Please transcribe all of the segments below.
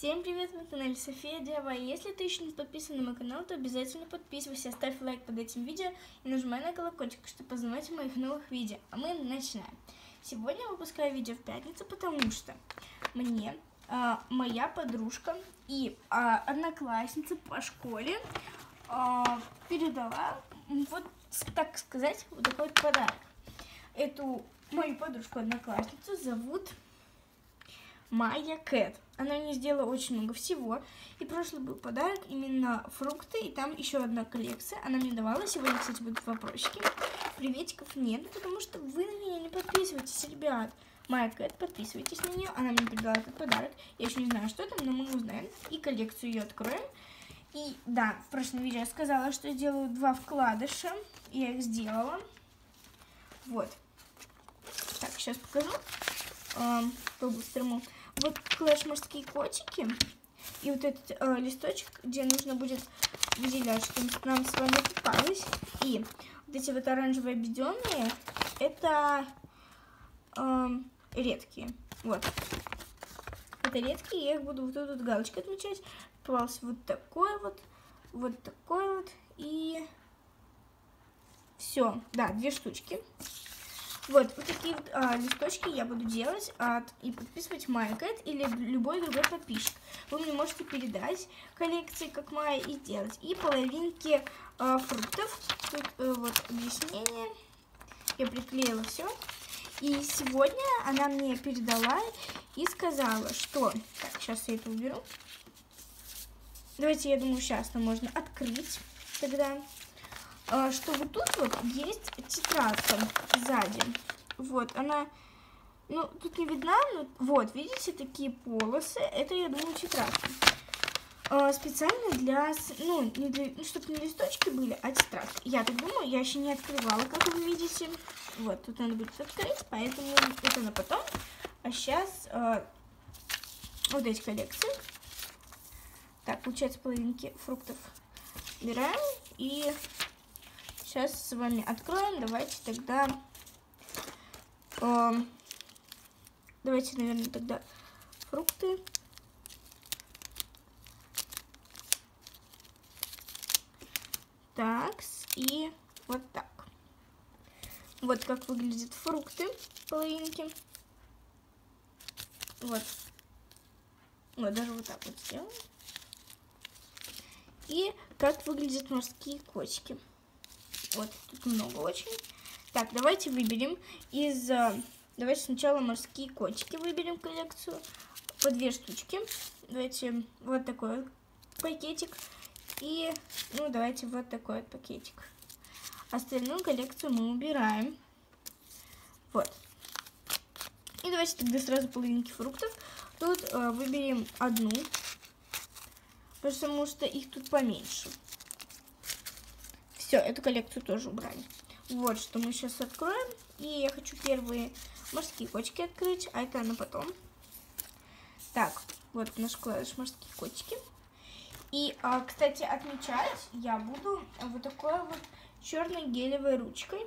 Всем привет, на канале София DIY. Если ты еще не подписан на мой канал, то обязательно подписывайся, ставь лайк под этим видео и нажимай на колокольчик, чтобы узнавать о моих новых видео. А мы начинаем. Сегодня я выпускаю видео в пятницу, потому что мне моя подружка и одноклассница по школе передала, вот так сказать, вот такой вот подарок. Эту мою подружку-одноклассницу зовут Майя Кэт. Она мне сделала очень много всего. И прошлый был подарок именно фрукты. И там еще одна коллекция. Она мне давала. Сегодня, кстати, будут вопросики. Приветиков нет, потому что вы на меня не подписываетесь, ребят. Майя Кэт, подписывайтесь на нее. Она мне передала этот подарок. Я еще не знаю, что там, но мы узнаем. И коллекцию ее откроем. И да, в прошлом видео я сказала, что сделаю 2 вкладыша. Я их сделала. Вот. Так, сейчас покажу. По-быстрому. Вот клэш морские котики. И вот этот листочек, где нужно будет выделять, что нам с вами попалось. И вот эти вот оранжевые обведенные, это редкие. Вот. Это редкие, я их буду вот тут галочкой отмечать. Попался вот такой вот и все. Да, 2 штучки. Вот такие вот листочки я буду делать и подписывать Майя Кэт или любой другой подписчик. Вы мне можете передать коллекции, как Майя, и сделать. И половинки фруктов. Тут вот объяснение. Я приклеила все. И сегодня она мне передала и сказала, что... Так, сейчас я это уберу. Давайте, я думаю, сейчас это можно открыть тогда. Что вот тут вот есть тетрадка сзади. Вот, она, ну, тут не видна, но вот, видите, такие полосы. Это, я думаю, тетрадка. Специально для, ну, не для, чтобы не листочки были, а тетрадка. Я так думаю, я еще не открывала, как вы видите. Вот, тут надо будет открыть, поэтому это на потом. А сейчас вот эти коллекции. Так, получается, половинки фруктов убираем и... Сейчас с вами откроем. Давайте тогда... давайте, наверное, тогда фрукты. Так, и вот так. Вот как выглядят фрукты, половинки. Вот. Вот, даже вот так вот сделаем. И как выглядят морские котики. Вот, тут много очень. Так, давайте выберем из... Давайте сначала морские котики выберем коллекцию. По 2 штучки. Давайте вот такой вот пакетик. И, ну, давайте вот такой вот пакетик. Остальную коллекцию мы убираем. Вот. И давайте тогда сразу половинки фруктов. Тут выберем одну. Потому что их тут поменьше. Все, эту коллекцию тоже убрали. Вот что мы сейчас откроем. И я хочу первые морские котики открыть, а это на потом. Так, вот наш клавиш морские котики. И, кстати, отмечать я буду вот такой вот черной гелевой ручкой.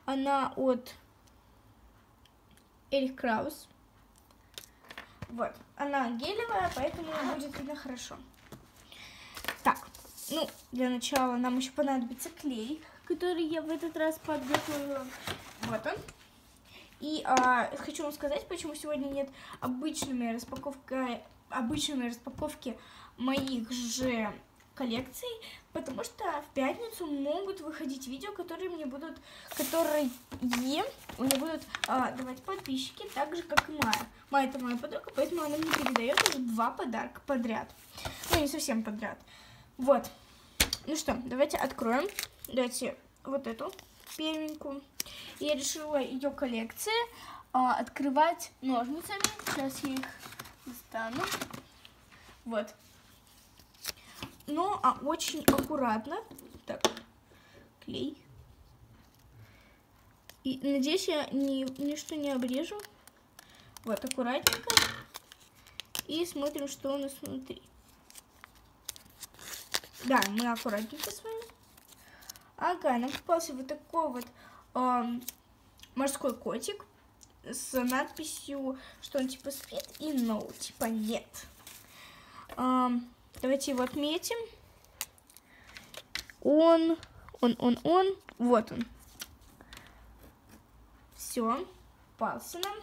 Она от Эрих Краус. Вот, она гелевая, поэтому будет видно хорошо. Так. Ну, для начала нам еще понадобится клей, который я в этот раз подготовила. Вот он. И хочу вам сказать, почему сегодня нет обычной распаковки моих же коллекций. Потому что в пятницу могут выходить видео, которые мне будут давать подписчики, так же, как и Майя. Майя — это моя подруга, поэтому она мне передает уже 2 подарка подряд. Ну, не совсем подряд. Вот. Ну что, давайте откроем. Давайте вот эту первенькую. Я решила ее коллекции открывать ножницами. Сейчас я их достану. Вот. Но очень аккуратно. Так, клей. И надеюсь, я ничто не обрежу. Вот, аккуратненько. И смотрим, что у нас внутри. Да, мы аккуратненько с вами. Ага, нам попался вот такой вот морской котик. с надписью, что он типа спит, и no, типа нет. Давайте его отметим. Он. Вот он. Все, попался нам.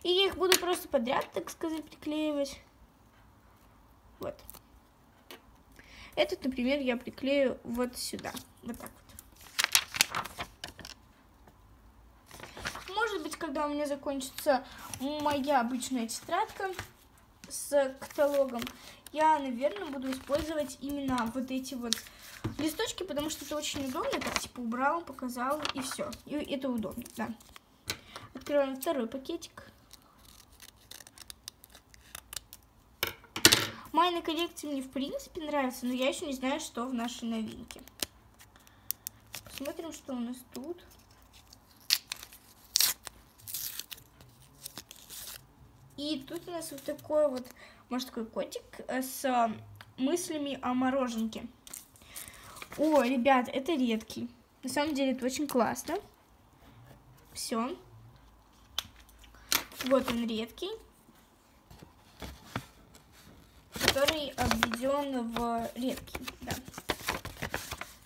И я их буду просто подряд, так сказать, приклеивать. Вот. Этот, например, я приклею вот сюда. Вот так вот. Может быть, когда у меня закончится моя обычная тетрадка с каталогом, я, наверное, буду использовать именно вот эти вот листочки, потому что это очень удобно. Так, типа, убрал, показал, и все. И это удобно, да. Открываем второй пакетик. Майна коллекция мне, в принципе, нравится, но я еще не знаю, что в нашей новинке. Посмотрим, что у нас тут. И тут у нас вот такой вот морской котик с мыслями о мороженке. О, ребят, это редкий. На самом деле это очень классно. Все. Вот он редкий, который обведен в редкий. Да.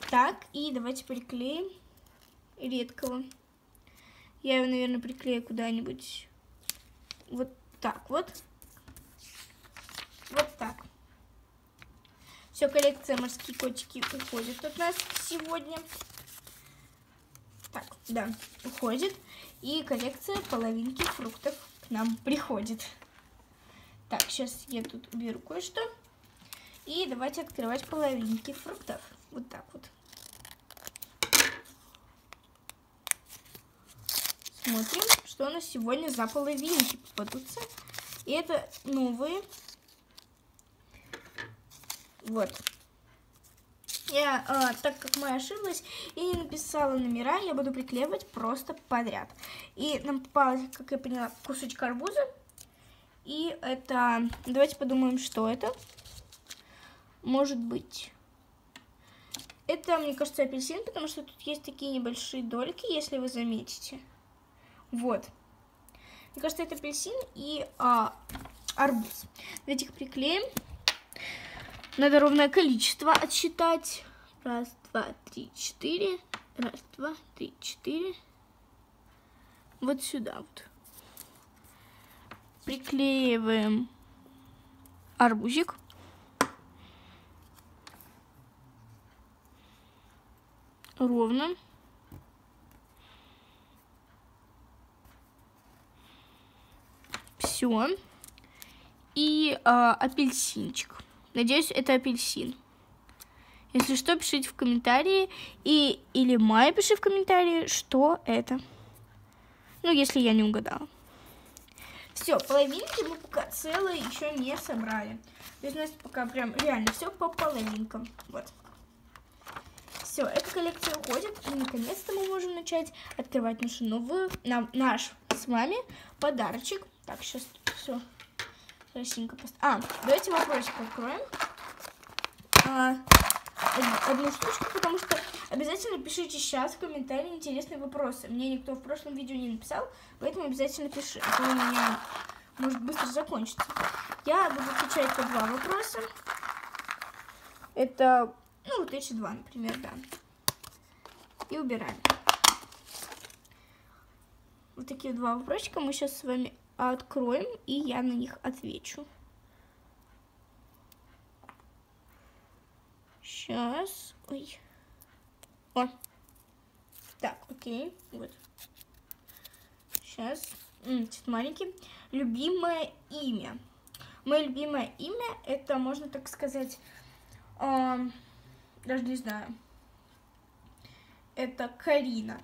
Так, и давайте приклеим редкого. Я его, наверное, приклею куда-нибудь вот так вот. Вот так. Все, коллекция морские котики уходит от нас сегодня. Так, да, уходит. И коллекция половинки фруктов к нам приходит. Так, сейчас я тут уберу кое-что. И давайте открывать половинки фруктов. Вот так вот. Смотрим, что у нас сегодня за половинки попадутся. И это новые. Вот. Я, так как мы ошиблась и не написала номера, я буду приклеивать просто подряд. И нам попалось, как я поняла, кусочек арбуза. И это... Давайте подумаем, что это. Может быть... Это, мне кажется, апельсин, потому что тут есть такие небольшие дольки, если вы заметите. Вот. Мне кажется, это апельсин и арбуз. Давайте их приклеим. Надо ровное количество отсчитать. 1, 2, 3, 4. 1, 2, 3, 4. Вот сюда вот. Приклеиваем арбузик. Ровно. Все. И апельсинчик. Надеюсь, это апельсин. Если что, пишите в комментарии. Или Майя, пиши в комментарии, что это. Ну, если я не угадала. Все, половинки мы пока целые еще не собрали. То есть у нас пока прям реально все по половинкам. Вот. Все, эта коллекция уходит. И наконец-то мы можем начать открывать нашу новую, наш с вами подарочек. Так, сейчас все красивенько поставим. Давайте вопросик откроем. Одну штучку, потому что обязательно пишите сейчас в комментарии интересные вопросы. Мне никто в прошлом видео не написал, поэтому обязательно пиши. А то у меня может быстро закончиться. Я буду отвечать по 2 вопроса. Это, ну, вот эти 2, например, да. И убираем. Вот такие 2 вопросика мы сейчас с вами откроем, и я на них отвечу. Сейчас. Ой. О. Так, окей. Вот. Сейчас. Чуть маленький. Любимое имя. Мое любимое имя, это, можно так сказать, даже не знаю. Это Карина.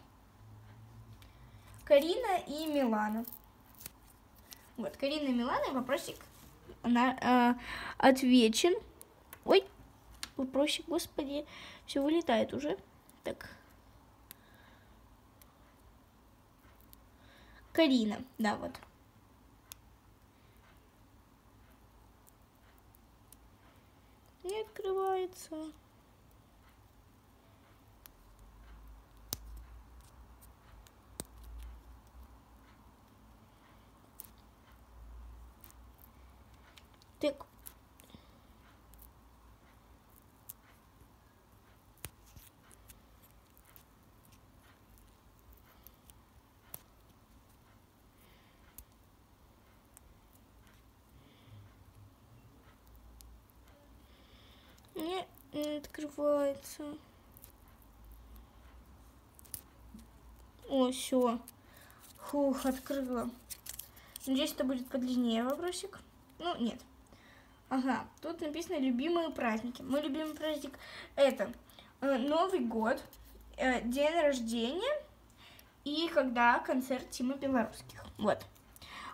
Карина и Милана. Вот, Карина и Милана, вопросик отвечен. Ой, вопросик, господи, все вылетает уже. Так. Карина, да, вот. Не открывается. Так. Не открывается. О, все. Фух, открыла. Надеюсь, это будет подлиннее вопросик. Ну, нет. Ага, тут написано любимые праздники. Мой любимый праздник это Новый год, день рождения и когда концерт Тимы Белорусских. Вот.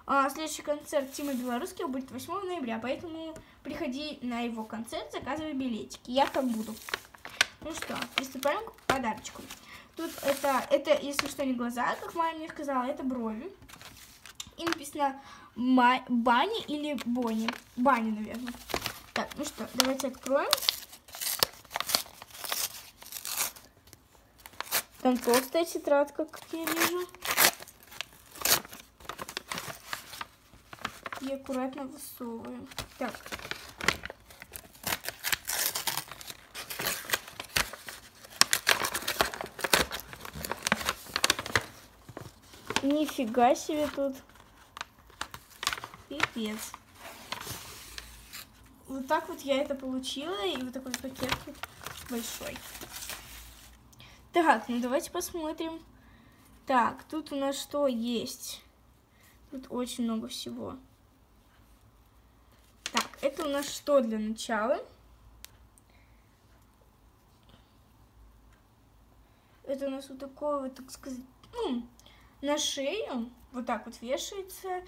Следующий концерт Тимы Белорусских будет 8 ноября, поэтому приходи на его концерт, заказывай билетики. Я там буду. Ну что, приступаем к подарочку. Тут это, если что, не глаза, как мама мне сказала, это брови. И написано Бани или Бони. Бани, наверное. Так, ну что, давайте откроем. Там толстая тетрадка, как я вижу. И аккуратно высовываем. Так. Нифига себе тут. Пипец. Вот так вот я это получила. И вот такой пакет вот большой. Так, ну давайте посмотрим. Так, тут у нас что есть? Тут очень много всего. Так, это у нас что для начала? Это у нас вот такое вот, так сказать, ну, на шею. Вот так вот вешается.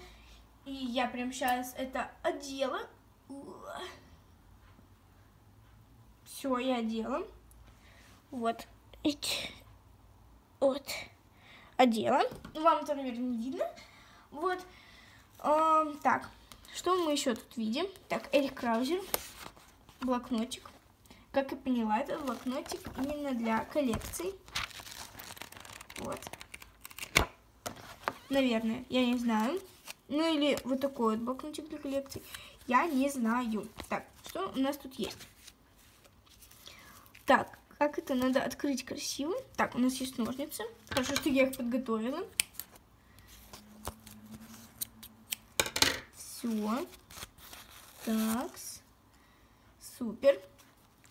И я прям сейчас это одела. Все, я одела. Вот. Вот. Одела. Вам это, наверное, не видно. Вот. Так. Что мы еще тут видим? Так, Эрих Краузер. Блокнотик. Как я поняла, это блокнотик именно для коллекций. Вот. Наверное, я не знаю. Ну или вот такой вот блокнотик для коллекций. Я не знаю. Так, что у нас тут есть? Так, как это надо открыть красиво? Так, у нас есть ножницы. Хорошо, что я их подготовила. Все. Так. Супер.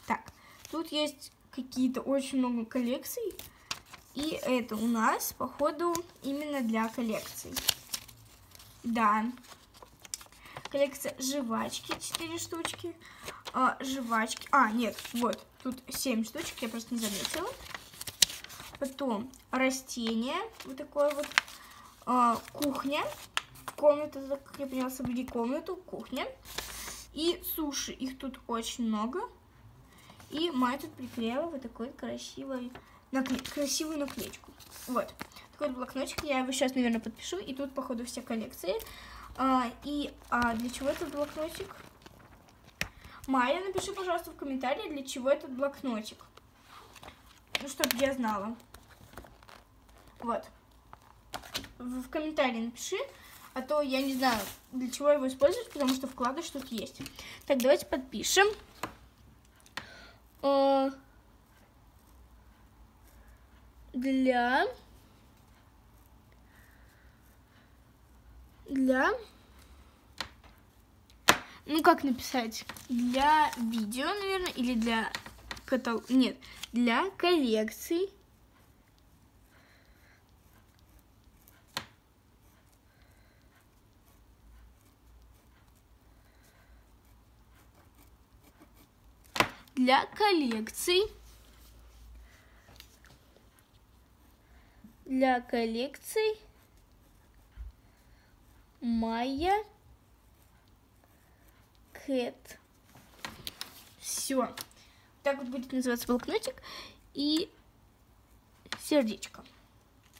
Так, тут есть какие-то очень много коллекций. И это у нас, походу, именно для коллекций. Да. Коллекция жвачки, 4 штучки. Жвачки. Нет, вот, тут 7 штучек, я просто не заметила. Потом растения, вот такое вот. Кухня. Комната, как я поняла, соблюди комнату, кухня. И суши, их тут очень много. И Майя тут приклеила вот такой красивую наклеечку. Вот. Такой блокнотик. Я его сейчас, наверное, подпишу. И тут, походу, все коллекции. Для чего этот блокнотик? Майя, напиши, пожалуйста, в комментарии, для чего этот блокнотик. Ну, чтобы я знала. Вот. В комментарии напиши. А то я не знаю, для чего его использовать, потому что вкладыш тут есть. Так, давайте подпишем. Для ну как написать? Для видео, наверное, или для нет, для коллекций. Для коллекций. Для коллекций Майя Кэт. Все. Так вот будет называться блокнотик. И сердечко.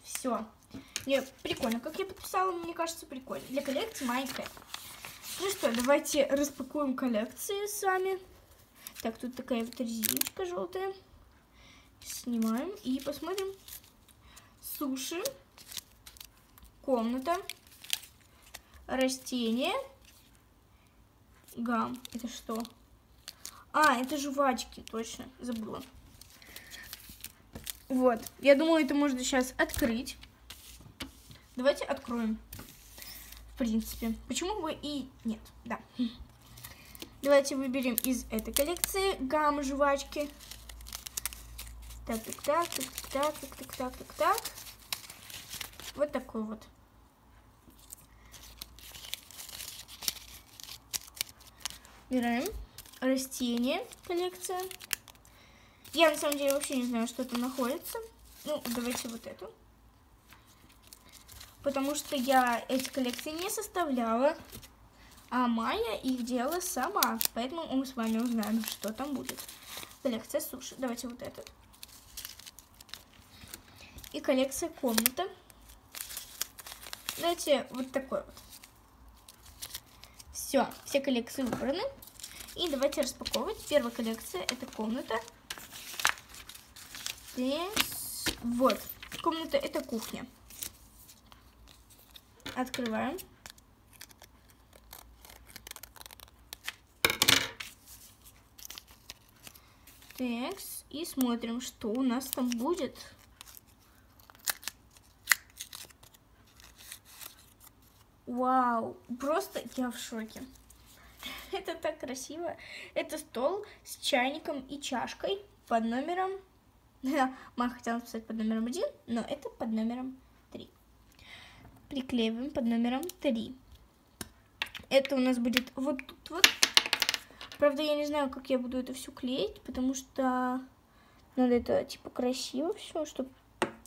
Все. Нет, прикольно. Как я подписала, мне кажется, прикольно. Для коллекции Майя Кэт. Ну что, давайте распакуем коллекции с вами. Так, тут такая вот резиночка желтая. Снимаем и посмотрим. Суши. Комната. Растения. Гам. Это что? А, это жвачки, точно, забыла. Вот, я думаю, это можно сейчас открыть. Давайте откроем. В принципе. Почему бы и нет, да. Давайте выберем из этой коллекции гам жвачки. Так. Вот такой вот. Выбираем. Растение коллекция. Я на самом деле вообще не знаю, что там находится. Ну, давайте вот эту. Потому что я эти коллекции не составляла, а Майя их делала сама. Поэтому мы с вами узнаем, что там будет. Коллекция суши. Давайте вот этот. И коллекция комната. Давайте вот такой вот. Все коллекции выбраны. И давайте распаковывать. Первая коллекция это комната. Вот. Комната это кухня. Открываем. Текст. И смотрим, что у нас там будет. Вау. Просто я в шоке. Это так красиво. Это стол с чайником и чашкой под номером... Мама хотела написать под номером 1, но это под номером 3. Приклеиваем под номером 3. Это у нас будет вот тут вот. Правда, я не знаю, как я буду это все клеить, потому что надо это типа красиво все, чтобы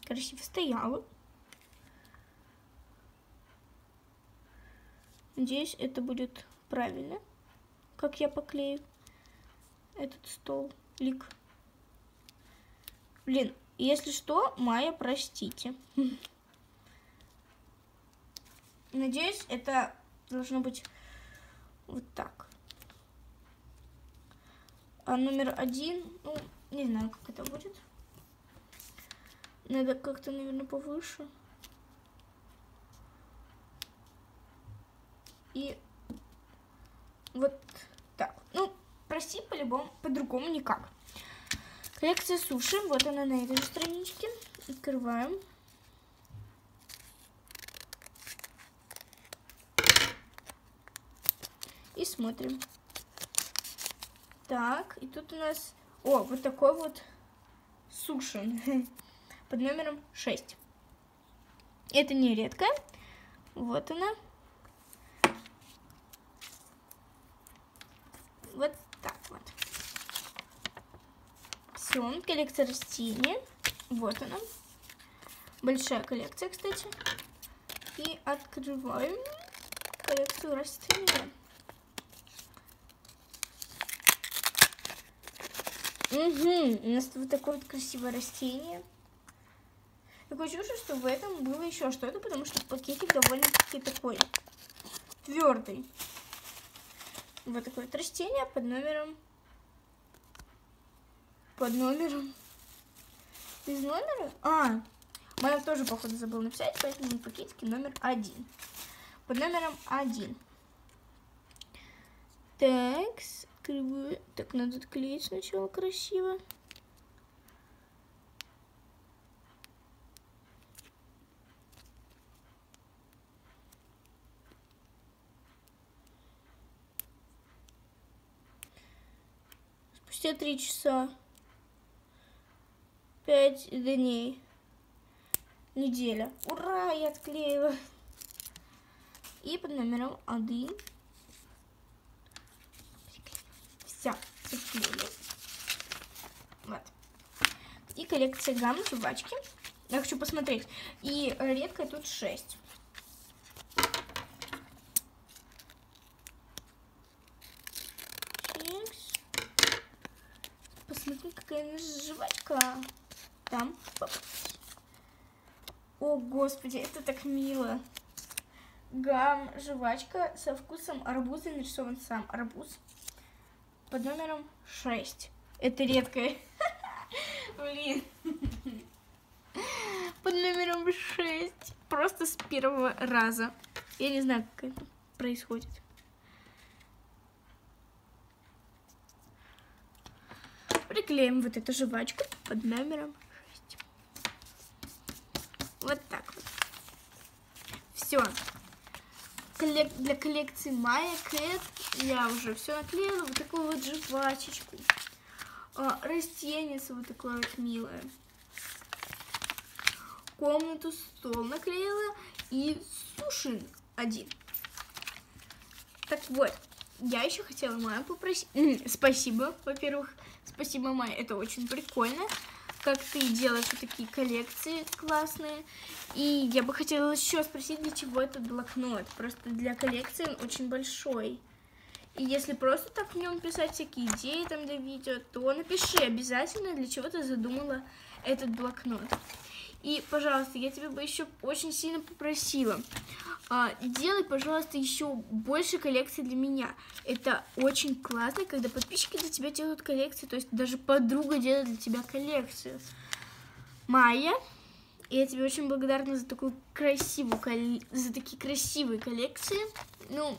красиво стояло. Надеюсь, это будет правильно, как я поклею этот столик. Блин, если что, Майя, простите. Надеюсь, это должно быть вот так. А номер 1, ну, не знаю, как это будет. Надо как-то, наверное, повыше. И вот так. Ну, прости, по-любому, по-другому никак. Коллекция суши. Вот она на этой же страничке. Открываем. И смотрим. Так, и тут у нас... О, вот такой вот суши. Под номером 6. Это не редкая. Вот она. Вот так вот. Все, коллекция растений. Вот она. Большая коллекция, кстати. И открываем коллекцию растений. У нас вот такое вот красивое растение. Такое чувство, что в этом было еще что-то, потому что пакетик довольно-таки такой твердый. Вот такое вот растение под номером. Без номера? А, моя тоже, походу, забыла написать, поэтому на пакетике номер 1. Под номером 1. Так, открываю. Так, надо отклеить сначала красиво. Спустя 3 часа. 5 дней. Неделя. Ура, я отклеила. И под номером 1. Все, отклеили. Вот. И коллекция гамм жвачки. Я хочу посмотреть. И редкая тут 6. Посмотри, какая жвачка. Там. О, господи, это так мило. Гам жвачка со вкусом арбуза, нарисован сам арбуз. Под номером 6. Это редкое. Блин. Под номером 6. Просто с первого раза. Я не знаю, как это происходит. приклеим вот эту жвачку под номером 6. Вот так вот. Все. Для коллекции Майя Кэт я уже все наклеила. Вот такую вот жвачечку. Растение вот такое вот милое. Комнату, стол наклеила. И сушин один. Так вот, я еще хотела Майю попросить. Спасибо, во-первых. Спасибо, Майя. Это очень прикольно, как ты делаешь вот такие коллекции классные. И я бы хотела еще спросить, для чего этот блокнот. Просто для коллекции он очень большой. И если просто так в нем писать всякие идеи там для видео, то напиши обязательно, для чего ты задумала этот блокнот. И, пожалуйста, я тебя бы еще очень сильно попросила, делай, пожалуйста, еще больше коллекций для меня. Это очень классно, когда подписчики для тебя делают коллекции, то есть даже подруга делает для тебя коллекцию. Майя, я тебе очень благодарна за такую красивую, за такие красивые коллекции. Ну,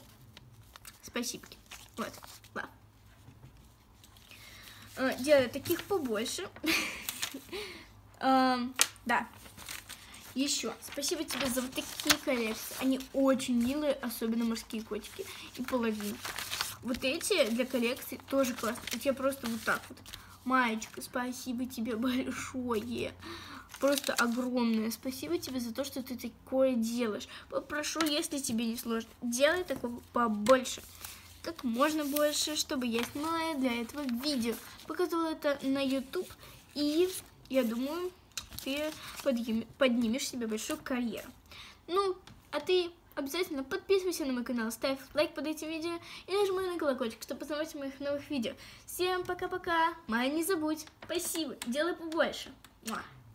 спасибо. Вот, да. Делаю таких побольше. Да. Еще спасибо тебе за вот такие коллекции. Они очень милые, особенно морские котики и половинки. Вот эти для коллекции тоже классно. У тебя просто вот так вот. Маечка, спасибо тебе большое. Просто огромное спасибо тебе за то, что ты такое делаешь. Попрошу, если тебе не сложно, делай такого побольше. Как можно больше, чтобы я снимала для этого видео. Показывала это на YouTube. И я думаю, ты поднимешь себе большую карьеру. Ну, а ты обязательно подписывайся на мой канал, ставь лайк под этим видео и нажимай на колокольчик, чтобы узнавать о моих новых видео. Всем пока-пока. Майя, не забудь. Спасибо. Делай побольше. Муа.